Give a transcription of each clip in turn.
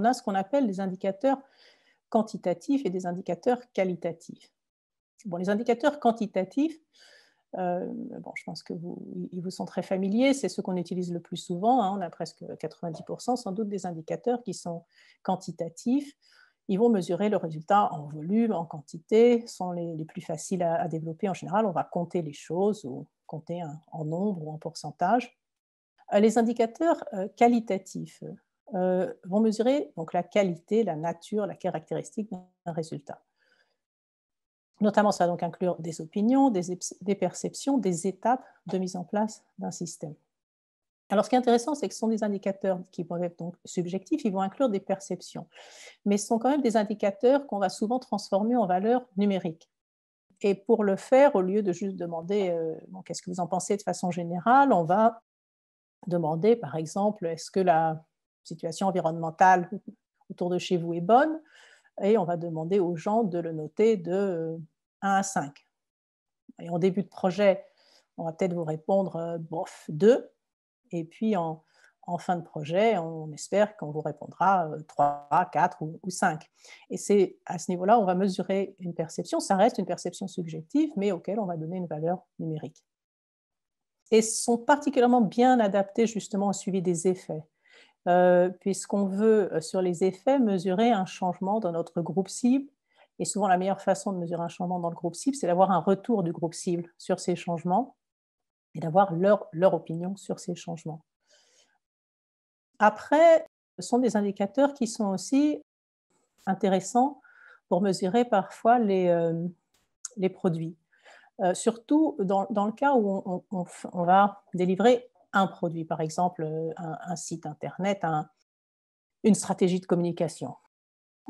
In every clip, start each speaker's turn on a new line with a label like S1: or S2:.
S1: on a ce qu'on appelle des indicateurs quantitatifs et des indicateurs qualitatifs. Bon, les indicateurs quantitatifs, bon, je pense ils vous sont très familiers, c'est ceux qu'on utilise le plus souvent, hein, on a presque 90% sans doute des indicateurs qui sont quantitatifs. Ils vont mesurer le résultat en volume, en quantité, sont les plus faciles à développer. En général, on va compter les choses ou compter en nombre ou en pourcentage. Les indicateurs qualitatifs vont mesurer donc, la qualité, la nature, la caractéristique d'un résultat. Notamment, ça va donc inclure des opinions, des perceptions, des étapes de mise en place d'un système. Alors, ce qui est intéressant, c'est que ce sont des indicateurs qui vont être donc subjectifs, ils vont inclure des perceptions, mais ce sont quand même des indicateurs qu'on va souvent transformer en valeurs numériques. Et pour le faire, au lieu de juste demander bon, qu'est-ce que vous en pensez de façon générale, on va demander, par exemple, est-ce que la situation environnementale autour de chez vous est bonne? Et on va demander aux gens de le noter de 1 à 5. Et en début de projet, on va peut-être vous répondre bof, 2. Et puis en fin de projet, on espère qu'on vous répondra 3, 4 ou 5. Et c'est à ce niveau-là, on va mesurer une perception. Ça reste une perception subjective, mais auquel on va donner une valeur numérique. Et sont particulièrement bien adaptés justement au suivi des effets, puisqu'on veut, sur les effets, mesurer un changement dans notre groupe cible. Et souvent, la meilleure façon de mesurer un changement dans le groupe cible, c'est d'avoir un retour du groupe cible sur ces changements et d'avoir leur opinion sur ces changements. Après, ce sont des indicateurs qui sont aussi intéressants pour mesurer parfois les produits. Surtout dans le cas où on va délivrer un produit, par exemple un site internet, une stratégie de communication.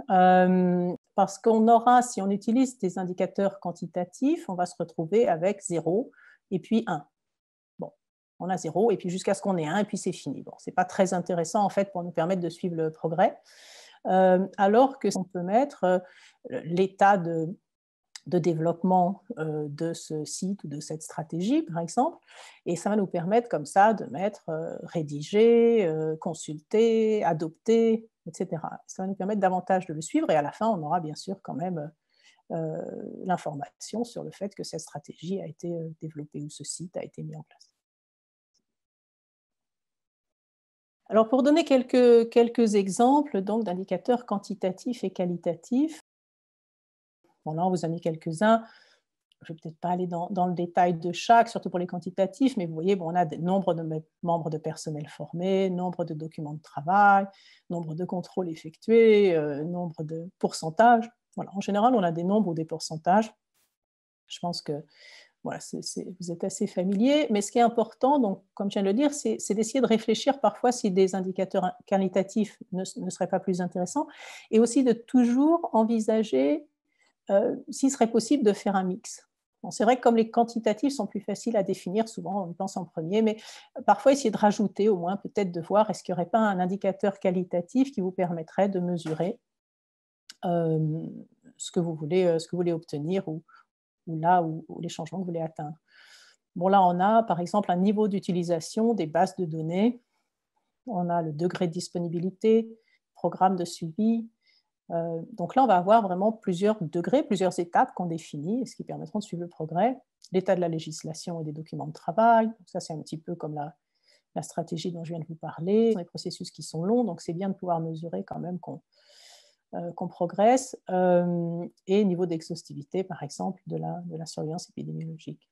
S1: Parce qu'on aura, si on utilise des indicateurs quantitatifs, on va se retrouver avec 0 et puis 1. Bon, on a 0 et puis jusqu'à ce qu'on ait 1 et puis c'est fini. Bon, ce n'est pas très intéressant en fait pour nous permettre de suivre le progrès. Alors qu'on peut mettre l'état de développement de ce site ou de cette stratégie, par exemple. Et ça va nous permettre comme ça de mettre rédiger, consulter, adopter, etc. Ça va nous permettre davantage de le suivre et à la fin, on aura bien sûr quand même l'information sur le fait que cette stratégie a été développée ou ce site a été mis en place. Alors pour donner quelques exemples d'indicateurs quantitatifs et qualitatifs, bon, là on vous a mis quelques-uns. Je ne vais peut-être pas aller dans le détail de chaque, surtout pour les quantitatifs, mais vous voyez, bon, on a nombre de membres de personnel formés, nombre de documents de travail, nombre de contrôles effectués, nombre de pourcentages. Voilà. En général, on a des nombres ou des pourcentages. Je pense que voilà, vous êtes assez familier. Mais ce qui est important, donc, comme je viens de le dire, c'est d'essayer de réfléchir parfois si des indicateurs qualitatifs ne seraient pas plus intéressants, et aussi de toujours envisager s'il serait possible de faire un mix. Bon, c'est vrai que comme les quantitatifs sont plus faciles à définir, souvent on y pense en premier, mais parfois essayer de rajouter au moins, peut-être de voir est-ce qu'il n'y aurait pas un indicateur qualitatif qui vous permettrait de mesurer ce que vous voulez obtenir ou là où les changements que vous voulez atteindre. Bon, là, on a par exemple un niveau d'utilisation des bases de données, on a le degré de disponibilité, programme de suivi. Donc là, on va avoir vraiment plusieurs degrés, plusieurs étapes qu'on définit, ce qui permettront de suivre le progrès. L'état de la législation et des documents de travail, donc ça c'est un petit peu comme la stratégie dont je viens de vous parler, les processus qui sont longs, donc c'est bien de pouvoir mesurer quand même qu'on progresse, et niveau d'exhaustivité, par exemple, de la surveillance épidémiologique.